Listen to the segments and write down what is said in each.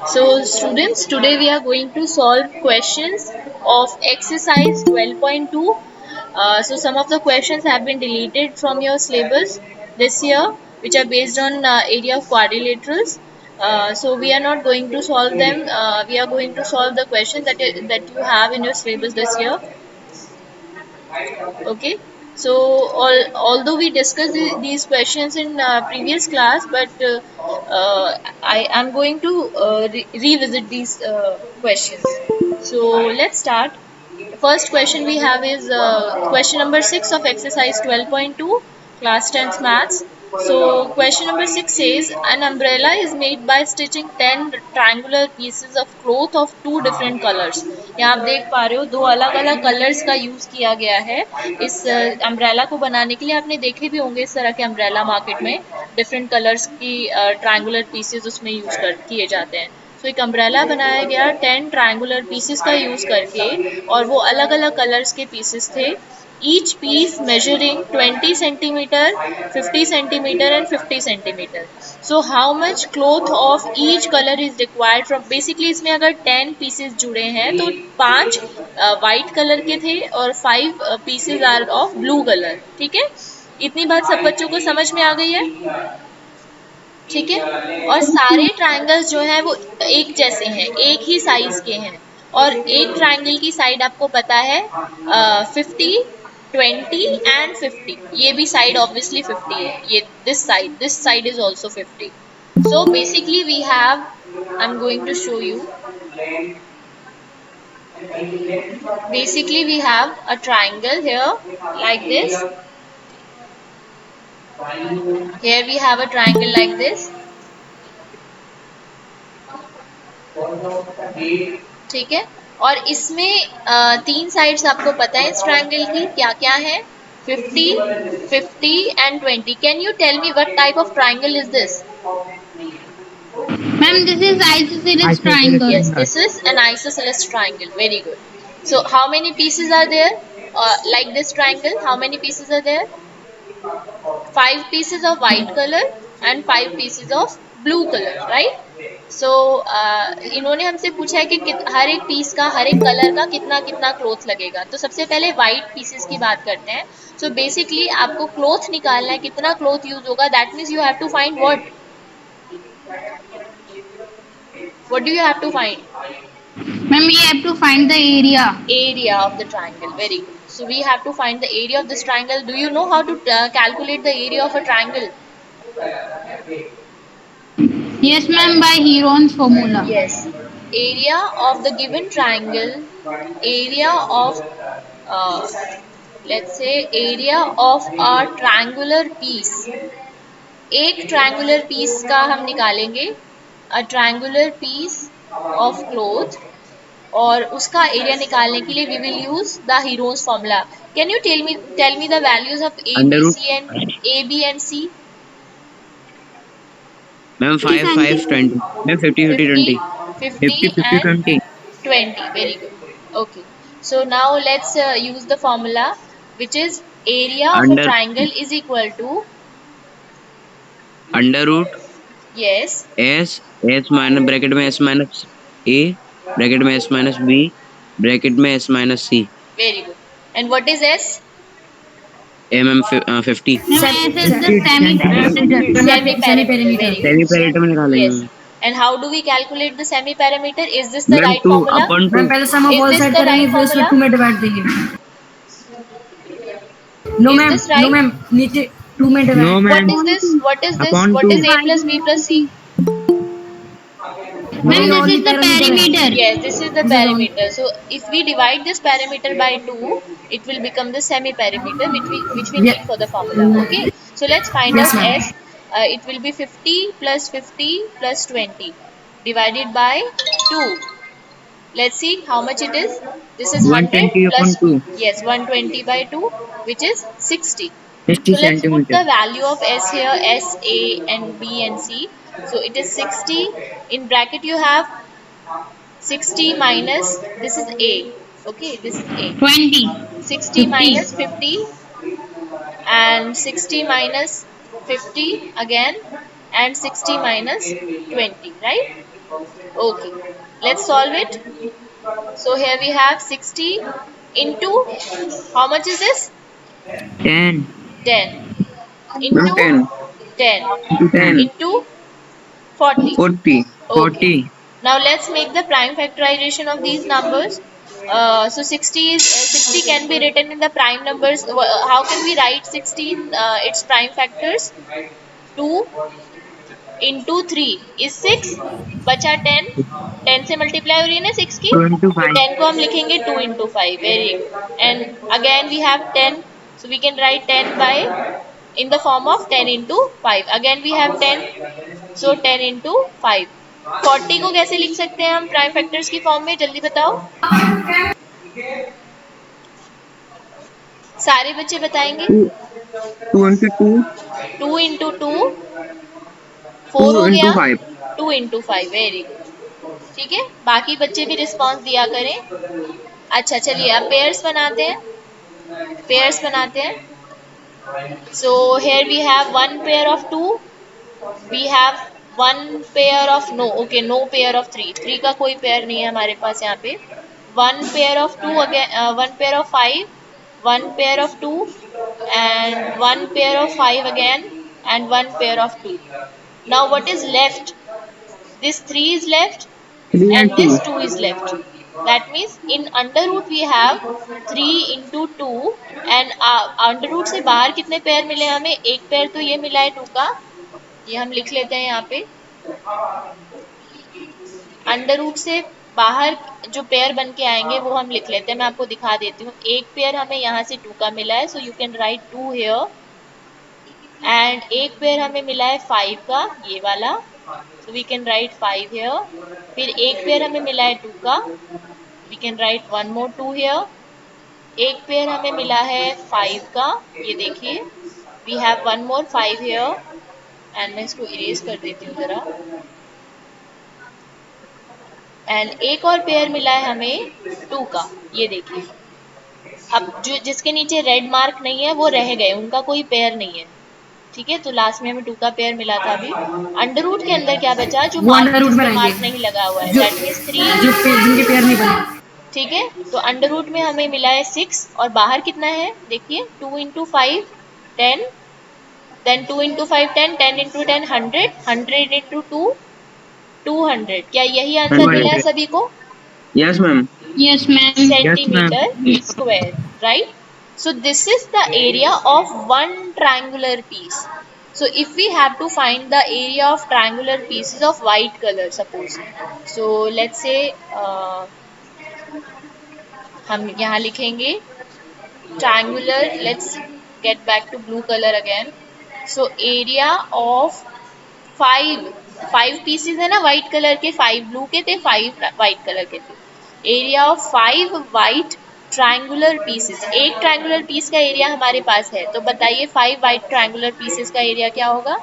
So students, today we are going to solve questions of exercise 12.2. So some of the questions have been deleted from your syllabus this year, which are based on area of quadrilaterals. So we are not going to solve them. We are going to solve the questions that you have in your syllabus this year. Okay. So although we discussed these questions in previous class, but I am going to revisit these questions. So let's start. First question we have is question number 6 of exercise 12.2, class 10th maths. So question number 6 says an umbrella is made by stitching 10 triangular pieces of cloth of two different colors. यहाँ आप देख पा रहे हो दो अलग अलग colours का यूज किया गया है इस अम्ब्रेला को बनाने के लिए. आपने देखे भी होंगे इस तरह के अम्ब्रेला मार्केट में, डिफरेंट कलर्स की ट्रायंगुलर पीसेस उसमें यूज कर किए जाते हैं. तो एक अम्ब्रेला बनाया गया 10 ट्रायंगुलर पीसेस का यूज करके, और वो अलग अलग कलर्स के पीसेस थे. Each piece measuring 20 centimetre, 50 centimetre and 50 centimetre. So how much cloth of each colour is required from. Basically इसमें अगर 10 पीसेस जुड़े हैं तो 5 वाइट कलर के थे और 5 pieces are of blue colour. ठीक है, इतनी बात सब बच्चों को समझ में आ गई है. ठीक है, और सारे ट्रायंगल्स जो हैं वो एक जैसे हैं, एक ही साइज के हैं. और एक ट्रायंगल की साइड आपको पता है 50, 20 एंड 50. ये भी साइड ऑब्वियसली 50 है. ये this side is also 50. So basically we have, I am going to show you. Basically we have a triangle here like this. Here we have a triangle like this. ठीक है, और इसमें तीन sides आपको पता है इस ट्रायंगल की क्या क्या है. 50, 50 and 20. Can you tell me what type of triangle is this? Ma'am, this is isosceles triangle. Yes, this is an isosceles triangle. Very good. So how many pieces are there? Like this triangle, how many pieces are there? 5 pieces of white color and 5 pieces of blue color, right? सो इन्होंने हमसे पूछा है कि हर एक piece का, हर एक colour का कितना कितना क्लॉथ लगेगा. तो सबसे पहले वाइट पीसेस की बात करते हैं. सो बेसिकली आपको क्लॉथ निकालना है, कितना क्लॉथ यूज होगा. That means you have to find what do you have to find? Ma'am, we have to find the area. Area of the triangle. Very good. So we have to find the area of this triangle. Do you know how to calculate the area of a triangle? Yes, ma'am, by Heron's formula. Yes. Area of the given triangle, area of uh, let's say area of a triangular piece. एक triangular piece का हम निकालेंगे, a triangular piece of cloth, और उसका area निकालने के लिए we will use the Hero's formula. Can you tell me the values of A under B root C and A B and C? Ma'am 5 5 20 ma'am 50 50 50, 20 50 50 50 and 20 20. Very good. Okay. So now let's use the formula, which is area of a under triangle is equal to, under root yes, S S minus bracket में S minus A bracket में S minus B bracket में S minus C. very good. And what is S? M M 50 Ma'am, S is the semi-perimeter. Semi-perimeter. Very semi good. पैरेटो में निकालेंगे. Yes. And how do we calculate the semi-perimeter? Is this the ma'am right 2 formula? upon 2 ma'am पहले sum of Is all this side the करेंगे right फिर उसमें formula? 2 में divide देंगे. No Is ma'am, this right? No ma'am, नीचे 2 में no divide. Ma'am What is this? What is this? Upon What 2 is A plus B plus C? Ma'am, this is the perimeter. Yes, this is the This is all. perimeter. So if we divide this perimeter by 2, it will become the semi-perimeter, which we need Yeah. for the formula. Okay. So let's find Yes, out ma'am. S. It will be 50 plus 50 plus 20 divided by 2. Let's see how much it is. This is 100 120 upon plus, 2 yes, 120 by 2, which is 60. 60 So let's put centimetre. the value of S here, S, A and B and C. So it is 60. In bracket you have 60 minus, this is A. Okay, this is A. 20. 60 minus 50. 50 and 60 minus 50 again, and 60 minus 20, right? Okay, let's solve it. So here we have 60 into, how much is this? 10. 10 Not into 10. 10 Into 10. into 40. 40. Okay. 40. Now let's make the prime factorization of these numbers. So 60 can be written in the prime numbers. How can we write 16 its prime factors? 2 into 3 is 6, बचा 10, 10 से multiply हो रही है ना 6 की, 2 into तो 5. 10 को हम लिखेंगे 2 into 5. Very good. And again we have 10, so we can write 10 by in the form of 10 into 5. Again we have 10, so 10 into 5. 40 को कैसे लिख सकते हैं हम प्राइम फैक्टर्स की फॉर्म में, जल्दी बताओ. सारे बच्चे बताएंगे. 2, 2 into 2. 2 into 2 4 2 हो into गया. 5. 2 into 5. Very good. ठीक है, बाकी बच्चे भी रिस्पॉन्स दिया करें. अच्छा चलिए अब पेयर्स बनाते हैं. पेयर्स बनाते हैं. So here we have one pair of 2, we have one pair of, no, okay, no pair of 3. 3 का कोई पेयर नहीं है हमारे पास यहाँ पे. One pair of 2 again, one pair of 5, one pair of 2, and one pair of 5 again, and one pair of 2. Now what is left? This 3 is left 3 and and 2. this 2 is left. That means in under root we have 3 into 2, and under root से बाहर कितने pair मिले हमें? एक pair तो ये मिला है 2 का, ये हम लिख लेते हैं यहाँ पे. अंडर रूट से बाहर जो पेयर बन के आएंगे वो हम लिख लेते हैं. मैं आपको दिखा देती हूँ. एक पेयर हमें यहाँ से 2 का मिला है, so you can right 2 here. And एक पेयर हमें मिला है 5 का, ये वाला, so we can write 5 here. फिर एक पेयर हमें मिला है 2 का, we can write one more 2 here. एक पेयर हमें मिला है 5 का, ये देखिए, we have one more 5 here. And मैं इसको इरेज कर देती हूँ जरा. एंड एक और पेयर मिला है हमें 2 का, ये देखिए. अब जो जिसके नीचे रेड मार्क नहीं है वो रह गए, उनका कोई पेयर नहीं है. ठीक है, तो लास्ट में हमें 2 का पेयर मिला था अभी. अंडर रूट के अंदर क्या बचा? जो वो मार्क अंडर रूट में जिसपे रहेंगे मार्क नहीं लगा हुआ है, जो दैट मीन्स 3. जिनके पेयर नहीं बने. ठीक है, तो अंडर रूट में हमें मिला है 6, और बाहर कितना है देखिए, 2 into 5 10, then 2 into 5 10, 10 into 10 100, 100 into 2 200. क्या यही आंसर मिला है 100. सभी को? Yes, ma'am. Yes, ma'am. Yes, ma'am. Centimeter square, right? So this is the area of one triangular piece. So if we have to find the area of triangular pieces of white color, suppose, so let's say हम यहाँ लिखेंगे triangular. Let's get back to blue color again. So area of 5 pieces है ना white colour के, 5 blue के थे, 5 white colour के थे. Area of 5 white triangular pieces. एक ट्रायंगुलर पीस का एरिया हमारे पास है, तो बताइए 5 व्हाइट ट्रायंगुलर पीसेस का एरिया क्या होगा?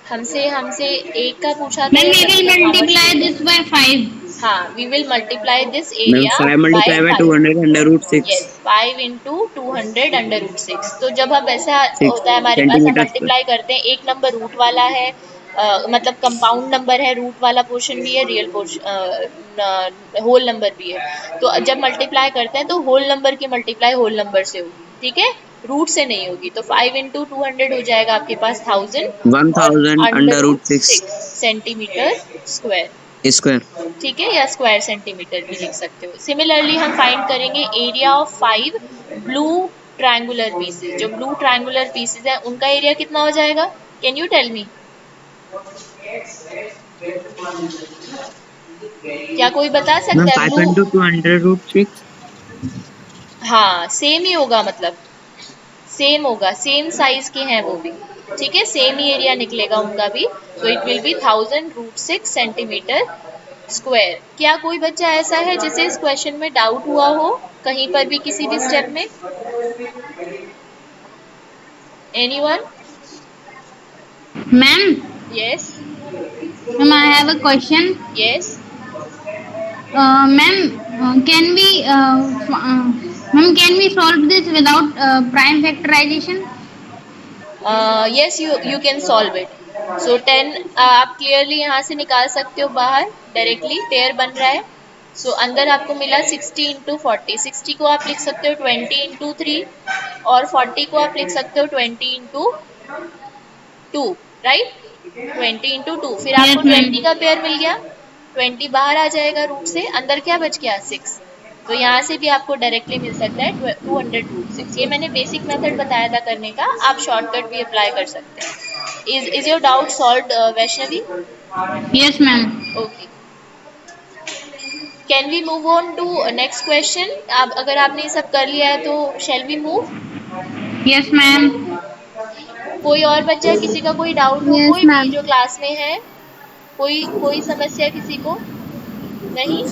हमसे हमसे एक का पूछा था Ma'am, या we सभी will का? multiply this by 5. हाँ, we will multiply this Ma'am, area 5 by multiplied by 5. 200 under root 6. Yes, 5 into 200 under root 6. तो जब हम ऐसा 6 होता है हमारे पास, हम centimeters square. मल्टीप्लाई करते हैं, एक नंबर रूट वाला है, मतलब कंपाउंड नंबर है, रूट वाला पोर्शन भी है, रियल पोर्शन होल नंबर भी है. तो जब मल्टीप्लाई करते हैं तो होल नंबर की मल्टीप्लाई होल नंबर से होगी. ठीक है, रूट से नहीं होगी. तो 5 into 200 हो जाएगा आपके पास 1000, और 1000 under under root root 6 6 centimetre square. square. ठीक है, या स्क्वायर सेंटीमीटर भी लिख सकते हो. सिमिलरली हम फाइंड करेंगे area of 5 blue triangular pieces. जो ब्लू ट्रायंगुलर पीसेस है उनका एरिया कितना हो जाएगा? Can you tell me? क्या कोई बता Ma'am, सकता है? 5 ब्लू, into 2 under root 6. हाँ सेम ही होगा, मतलब सेम होगा, सेम साइज के हैं वो भी. ठीक है, सेम ही एरिया निकलेगा उनका भी. तो it will be 1000 root 6 centimetre square. क्या कोई बच्चा ऐसा है जिसे इस क्वेश्चन में डाउट हुआ हो कहीं पर भी किसी भी स्टेप में? Anyone? Ma'am, yes. ma'am, I have a question. Yes. Ma'am, can we Ma'am, can we solve this without prime factorization? Yes, you can solve it. So 10 आप क्लियरली यहाँ से निकाल सकते हो बाहर डायरेक्टली. पेयर बन रहा है. सो अंदर आपको मिला 60 × 40. 60 को आप लिख सकते हो 20 × 3 और 40 को आप लिख सकते हो 20 × 2. राइट. 20 × 2. फिर आपको Yes, 20 ma'am. का पेयर मिल गया. 20 बाहर आ जाएगा रूट से. अंदर क्या बच गया? 6. तो यहाँ से भी आपको डायरेक्टली मिल सकता है 200 √6. ये मैंने बेसिक मेथड बताया था करने का. आप शॉर्टकट भी अप्लाई कर सकते हैं. Is your doubt solved, Vaishnavi? Yes, ma'am. Okay. Can we move on to next question? आप अगर आपने ये सब कर लिया है तो shall we move? Yes, ma'am. कोई और बच्चा, किसी का कोई डाउट हो, Yes, कोई भी ma'am. जो क्लास में है, कोई कोई समस्या किसी को नहीं?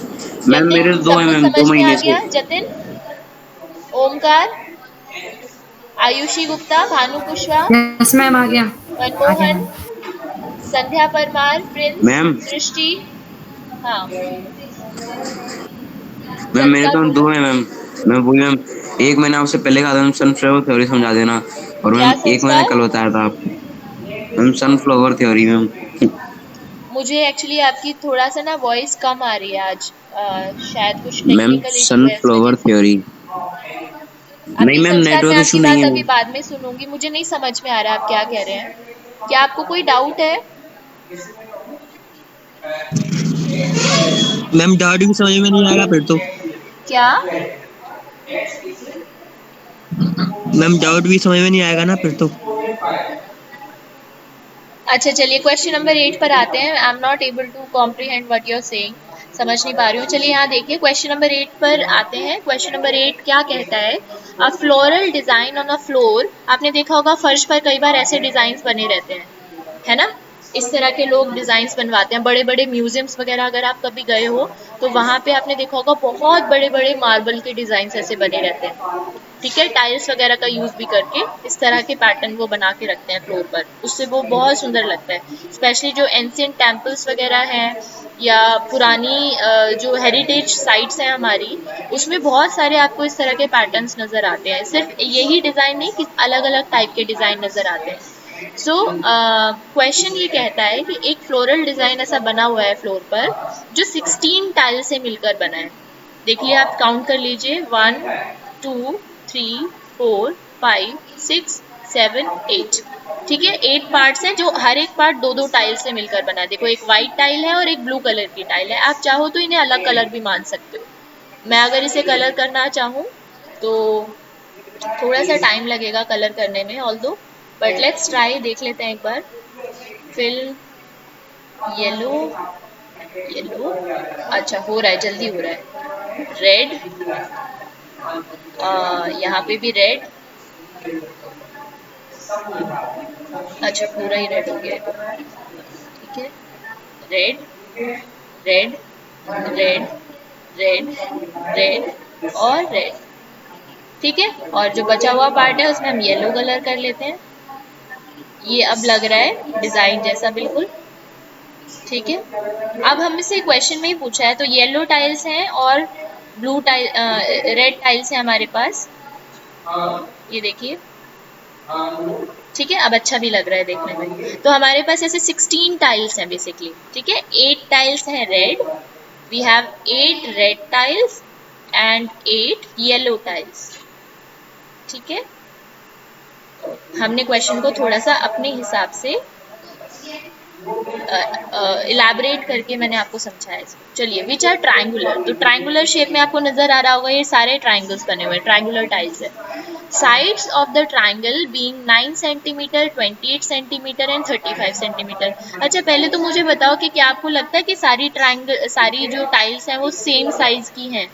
मैम जतिन, मेरे तो दो सब है कुछ मैम, समझ में आ 2 महीने से। गया? Jatin, Omkar, Ayushi Gupta, Bhanu Kushwaha, Yes, ma'am. आ गया. आ गया मनमोहन, मैम. संध्या परमार, प्रिंस, मैम दृष्टि. हाँ, मैम मेरे संस्कार तो बोलो. 2 है मैम। मैं वही मैम, एक मैंने आपसे पहले कहा था मैम सनफ्लावर थ्योरी समझा देना, और क्या मैम एक मैंने संस्कार? कल बताया था आपको मैम सनफ्लावर थ्योरी मैम। मुझे एक्चुअली आपकी थोड़ा सा ना वॉइस कम आ रही है आज. शायद कुछ मैम टेक्निकल इशू है इस वजह सनफ्लावर से. थ्योरी। नहीं आपकी मैम, संस्कार, मैं नेटवर्क आपकी इशू नहीं बात है अभी वो। बाद में सुनूंगी. मुझे नहीं समझ में आ रहा आप क्या कह रहे हैं. क्या आपको कोई डाउट है? मैम डाउट भी समझ में नहीं आएगा फिर तो। क्या? मैम डाउट भी समझ में नहीं आएगा ना फिर तो। अच्छा चलिए, क्वेश्चन नंबर 8 पर आते हैं. I am not able to comprehend what you are saying. समझ नहीं पा रही हूँ. चलिए यहाँ देखिए, क्वेश्चन नंबर 8 पर आते हैं. क्वेश्चन नंबर 8 क्या कहता है? A floral design on a floor. आपने देखा होगा फर्श पर कई बार ऐसे डिजाइन बने रहते हैं, है ना? इस तरह के लोग डिजाइन बनवाते हैं. बड़े बड़े म्यूजियम्स वगैरह अगर आप कभी गए हो तो वहां पे आपने देखा होगा बहुत बड़े बड़े मार्बल के डिजाइन ऐसे बने रहते हैं. ठीक है, टाइल्स वगैरह का यूज भी करके इस तरह के पैटर्न वो बना के रखते हैं फ्लोर पर. उससे वो बहुत सुंदर लगता है. स्पेशली जो एंशियंट टेम्पल्स वगैरह हैं या पुरानी जो हेरिटेज साइट्स हैं हमारी, उसमें बहुत सारे आपको इस तरह के पैटर्न्स नजर आते हैं. सिर्फ यही डिजाइन नहीं कि अलग अलग टाइप के डिजाइन नजर आते हैं. सो क्वेश्चन ये कहता है कि एक फ्लोरल डिजाइन ऐसा बना हुआ है फ्लोर पर जो 16 टाइल से मिलकर बना है. देखिए, आप काउंट कर लीजिए. 1 2 3 4 5 6 7 8. ठीक है, 8 पार्ट्स हैं जो हर एक पार्ट दो दो टाइल से मिलकर बना है. देखो, एक वाइट टाइल है और एक ब्लू कलर की टाइल है. आप चाहो तो इन्हें अलग कलर भी मान सकते हो. मैं अगर इसे कलर करना चाहूँ तो थोड़ा सा टाइम लगेगा कलर करने में, ऑल्दो, बट लेट्स ट्राई. देख लेते हैं एक बार. Fill yellow. येलो. अच्छा, हो रहा है, जल्दी हो रहा है. रेड. यहाँ पे भी रेड. अच्छा, पूरा ही रेड हो गया है. ठीक है. Red. Red. Red. Red. Red और रेड. ठीक है, और जो बचा हुआ पार्ट है उसमें हम येलो कलर कर लेते हैं. ये अब लग रहा है डिजाइन जैसा बिल्कुल. ठीक है, अब हमसे क्वेश्चन में ही पूछा है तो येलो टाइल्स हैं और ब्लू टाइल रेड टाइल्स हैं हमारे पास. ये देखिए. ठीक है, अब अच्छा भी लग रहा है देखने में. तो हमारे पास ऐसे 16 टाइल्स हैं बेसिकली. ठीक है, 8 टाइल्स हैं red. We have 8 red tiles and 8 yellow tiles. ठीक है, हमने क्वेश्चन को थोड़ा सा अपने हिसाब से इलाबरेट करके मैंने आपको समझाया इसको. चलिए, विच आर ट्रायंगुलर. तो ट्रायंगुलर शेप में आपको नजर आ रहा होगा ये सारे ट्रायंगल्स बने हुए, ट्रायंगुलर टाइल्स है. Sides of the triangle being 9 centimetre, 28 centimetre and 35 centimetre. अच्छा, पहले तो मुझे बताओ कि क्या आपको लगता है कि सारी जो टाइल्स हैं वो सेम साइज की हैं?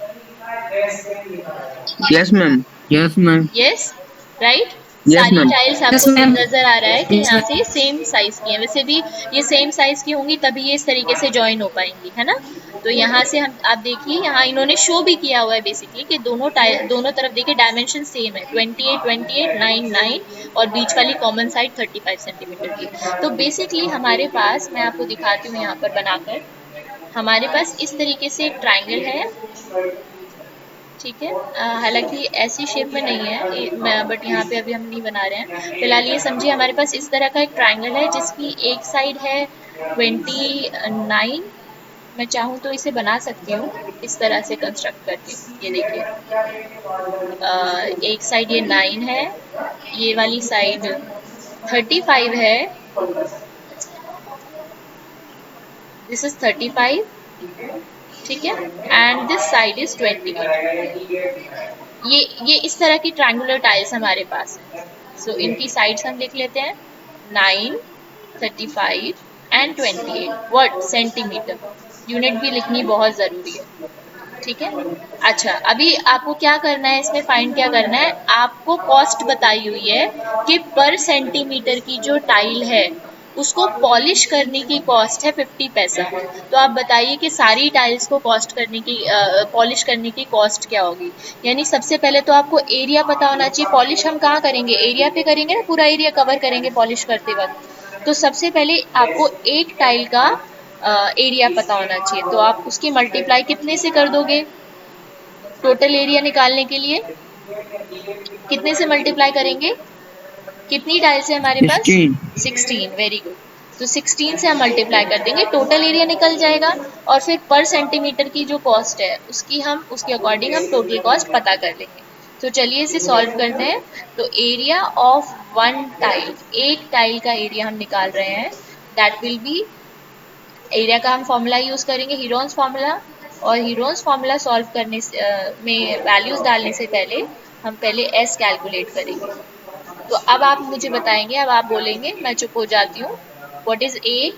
Yes ma'am. Yes, ma'am. Yes, right. Yes सारी मैम। टाइल्स Yes, आपको ma'am. नजर आ रहा है कि Yes, यहाँ ma'am. से सेम साइज की है. वैसे भी ये सेम साइज की होंगी तभी ये इस तरीके से ज्वाइन हो पाएंगी, है ना? तो यहाँ से हम आप देखिए, यहाँ इन्होंने शो भी किया हुआ है बेसिकली कि दोनों तरफ देखिए डायमेंशन सेम है. 28 28 9 9 और बीच वाली कॉमन साइड 35 सेंटीमीटर की. तो बेसिकली हमारे पास, मैं आपको दिखाती हूँ यहाँ पर बनाकर, हमारे पास इस तरीके से एक ट्राइंगल है. ठीक है। हालांकि ऐसी शेप में नहीं है बट यहाँ पे अभी हम नहीं बना रहे हैं फिलहाल। ये समझिए हमारे पास इस तरह का एक ट्राइंगल है जिसकी एक साइड है 29। मैं चाहूँ तो इसे बना सकती हूँ इस तरह से कंस्ट्रक्ट करके। ये देखिए एक साइड ये 9 है, ये वाली साइड 35 है, दिस इज 35, ठीक है, एंड दिस साइड इज 28। ये इस तरह की ट्रायंगुलर टाइल्स हमारे पास है। सो इनकी साइड्स हम लिख लेते हैं 9, 35 एंड 28 व्हाट सेंटीमीटर। यूनिट भी लिखनी बहुत ज़रूरी है, ठीक है। अच्छा, अभी आपको क्या करना है, इसमें फाइंड क्या करना है, आपको कॉस्ट बताई हुई है कि पर सेंटीमीटर की जो टाइल है उसको पॉलिश करने की कॉस्ट है 50 पैसा। तो आप बताइए कि सारी टाइल्स को कॉस्ट करने की पॉलिश करने की कॉस्ट क्या होगी। यानी सबसे पहले तो आपको एरिया पता होना चाहिए। पॉलिश हम कहाँ करेंगे, एरिया पे करेंगे ना, पूरा एरिया कवर करेंगे पॉलिश करते वक्त। तो सबसे पहले आपको एक टाइल का एरिया पता होना चाहिए। तो आप उसकी मल्टीप्लाई कितने से कर दोगे, टोटल एरिया निकालने के लिए कितने से मल्टीप्लाई करेंगे, कितनी टाइल्स है हमारे पास 16। Very good. तो 16 से हम मल्टीप्लाई कर देंगे, टोटल एरिया निकल जाएगा। और फिर पर सेंटीमीटर की जो कॉस्ट है उसके अकॉर्डिंग हम टोटल कॉस्ट पता कर लेंगे। तो चलिए इसे सॉल्व करते हैं। तो एरिया ऑफ वन टाइल, एक टाइल का एरिया हम निकाल रहे हैं, दैट विल बी, एरिया का हम फॉर्मूला यूज़ करेंगे हीरोन्स फार्मूला। और हीरोन्स फार्मूला सॉल्व करने से में वैल्यूज़ डालने से पहले हम पहले एस कैलकुलेट करेंगे। तो अब आप मुझे बताएंगे, अब आप बोलेंगे, मैं चुप हो जाती हूँ। What is A,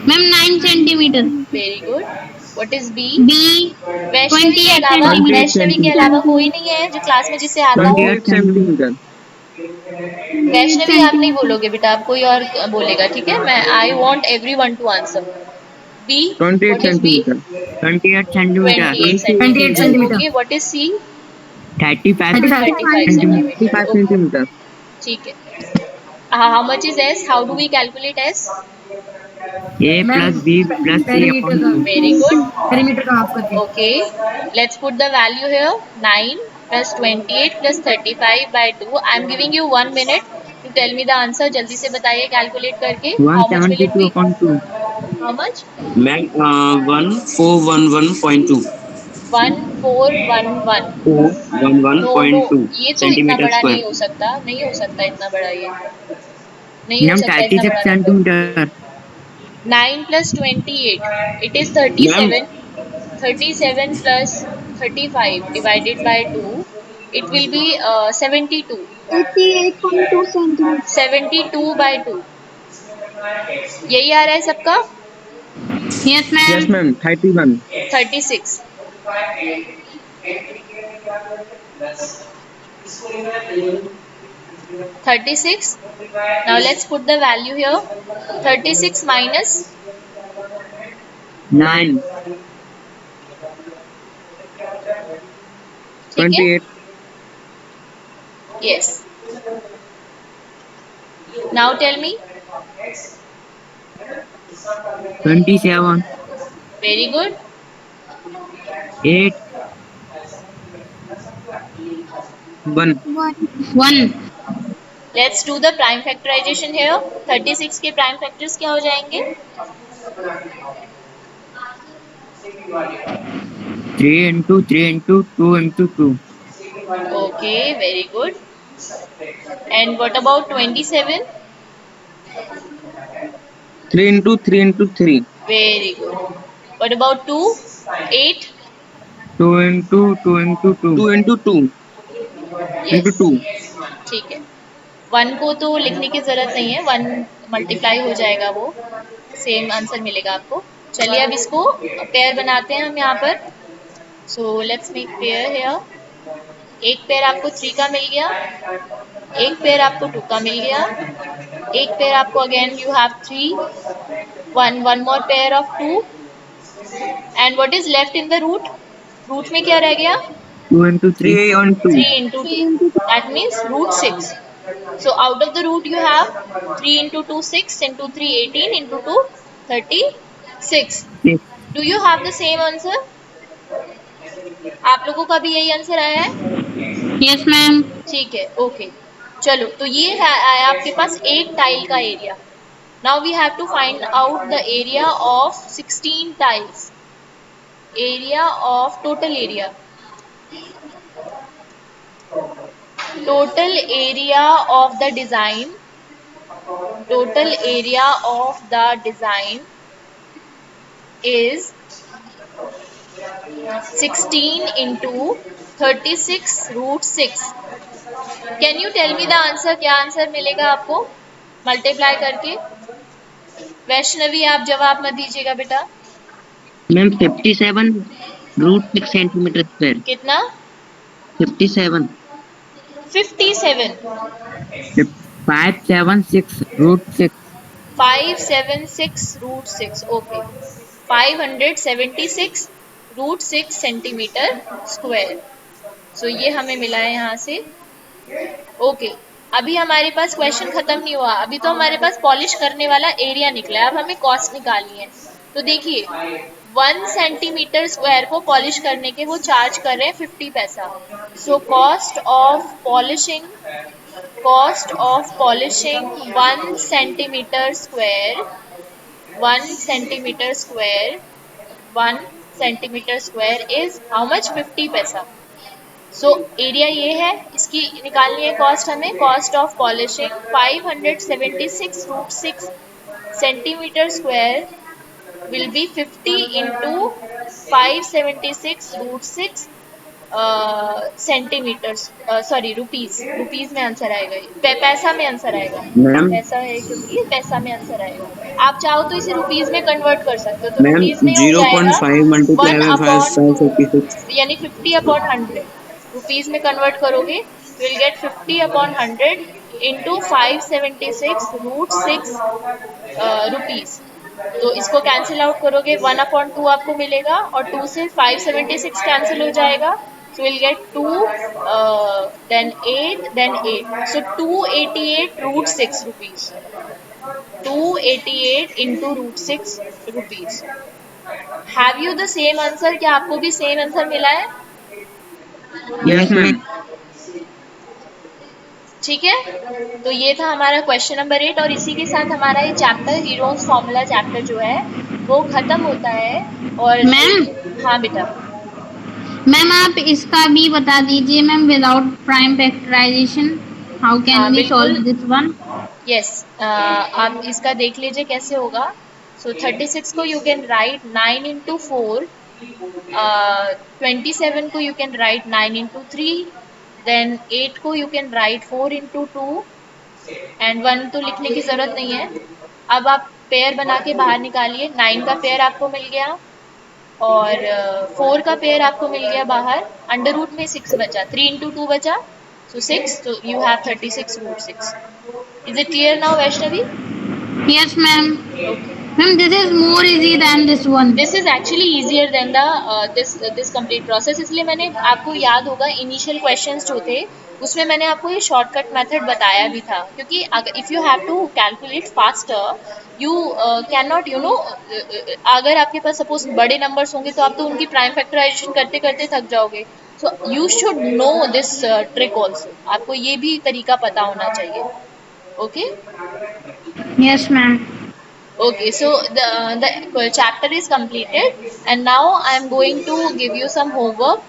ma'am 9 centimetre. Very good. What is B, B Vaishnavi के 28 अलावा, सेंटीमीटर। वैष्णवी के अलावा कोई नहीं है जो क्लास में जिसे आता हो। 28 सेंटीमीटर। वैष्णवी आप नहीं बोलोगे बेटा, आप कोई और बोलेगा, ठीक है। मैं I want everyone to answer. B, 28 what is B, centimetre. 28 centimetre. 28 28 centimetre. Centimetre. Okay, what is C, 35 35 centimetre. 35 okay, centimetre. ठीक है। How much is S, how do we calculate S. A ma'am plus B plus C perimeter upon का 2. Very good. Perimeter का half करके। Okay, let's put the value here. 9 plus 28 plus 35 by 2. I'm giving you 1 minute to tell me the answer. जल्दी से बताइए calculate करके। How much will it 172 be? upon 2. How much? Ma'am 1411.2 1411। No no, 411.2 ये तो इतना centimetre बड़ा नहीं square. हो सकता, नहीं हो सकता इतना बड़ा, ये नहीं हो मैम सकता इतना 36 बड़ा number. Centimetre. 9 plus 28, it is ma'am 37. 37 plus 35 divided by 2, it will be 72. 88.2 centimetre. 72 by 2, यही आ रहा है सबका। Yes ma'am. Yes ma'am 31। 36, 36। Now let's put the value here. 36 minus, 9 ठीक है, 28 yes. Now tell me. 27 Very good. 8 1. 1। Let's do the prime factorization here. 36 के prime factors क्या हो जाएंगे, 3 into 3 into 2 into 2. okay, very good. And what about 27? 3 into 3 into 3. Very good. What about 2? 8? 2 into 2 into 2. 2 into 2 into Yes. 2. ठीक है। 1 को तो लिखने की जरूरत नहीं है, 1 मल्टीप्लाई हो जाएगा, वो सेम आंसर मिलेगा आपको। चलिए अब इसको पेयर बनाते हैं हम यहाँ पर। So let's make pair here. एक पेयर आपको 3 का मिल गया, एक पेयर आपको 2 का मिल गया, एक पेयर आपको again you have 3, one more pair of 2, and what is left in the root, root में क्या रह गया, 2 into 3 on 2. 3 into 2, that means root 6. So out of the root you have 3 into 2 6, into 3 18, into 2 36. 6. Yes. Do you have the same answer? आप लोगों का भी यही answer आया है? Yes, ma'am. ठीक है, ओके। चलो, तो ये है आया आपके पास एक टाइल का एरिया। Now we have to find out the area of 16 tiles. Area of total area, total area of the design, total area of the design is 16 into 36 root 6. Can you tell me the answer? क्या answer मिलेगा आपको multiply करके? वैष्णवी आप जवाब मत दीजिएगा बेटा। Ma'am 57 √6 centimetre square. कितना? 57। 57। 576 √6। 576 root 6, okay. 576 root 6 centimetre square. So ये हमें मिला है यहाँ से। ओके, अभी हमारे पास क्वेश्चन खत्म नहीं हुआ, अभी तो हमारे पास पॉलिश करने वाला एरिया निकला है। अब हमें कॉस्ट निकालनी है। तो देखिए 1 सेंटीमीटर स्क्वायर को पॉलिश करने के वो चार्ज कर रहे हैं 50 पैसा। So cost of polishing 1 centimetre square 1 centimetre square 1 centimetre square is how much? 50 पैसा। सो एरिया ये है, इसकी निकालनी है कॉस्ट हमें। Cost of polishing 576 root 6 centimetre square will be 50 into 576 root 6 centimetres, sorry rupees में आंसर आएगा। पैसा में आंसर आएगा। मैम पैसा है क्योंकि पैसा में आंसर आएगा। आप चाहो तो इसे रुपीज में कन्वर्ट कर सकते हो, तो मैम रुपीज में हो 0.5 जाएगा मल्टीप्लाई 1 में अपॉन 556। 2 यानी 50 अपॉन 100। रुपीज में कन्वर्ट करोगे will get 50 upon 100 into 576 root 6 rupees. तो इसको कैंसिल आउट करोगे 1 अपॉन 2 आपको मिलेगा और 2 से 576 कैंसिल हो जाएगा। So we'll get 2, then 8, then 8. So 288 root 6 rupees. 288 into root 6 rupees. Have you the same answer? क्या आपको भी सेम आंसर मिला है? Yes ma'am. ठीक है, तो ये था हमारा क्वेश्चन नंबर 8 और इसी के साथ हमारा ये चैप्टर हीरोज फॉर्मूला चैप्टर जो है वो खत्म होता है। और मैम हाँ बेटा, मैम आप इसका भी बता दीजिए ma'am, without prime factorisation how हाँ, कैन वी बिल्कुल। Solve this one? यस, आप इसका देख लीजिए कैसे होगा। सो 36 को यू कैन राइट 9 इंटू 4, 27 को you can write 9 into 3, then 8 को you can write 4 into 2 and 1 तो लिखने की ज़रूरत नहीं है। अब आप पेयर बना के बाहर निकालिए। 9 का पेयर आपको मिल गया और 4 का पेयर आपको मिल गया बाहर। अंडर रूट में 6 बचा, 3 इंटू 2 बचा, सो 6, तो you have 36 root 6। Is it clear now, Vaishnavi? Yes ma'am. Okay. Ma'am, this is more easy than this one. This is actually easier than the this complete process। इसलिए मैंने आपको याद होगा initial questions जो थे उसमें मैंने आपको ये शॉर्टकट मेथड बताया भी था, क्योंकि अगर if you have to calculate faster you can not you know, अगर आपके पास सपोज बड़े नंबर्स होंगे तो आप तो उनकी प्राइम फैक्टराइजेशन करते करते थक जाओगे। So you should know this trick also, आपको ये भी तरीका पता होना चाहिए। Okay Yes ma'am. Okay, so the chapter is completed and now I am going to give you some homework.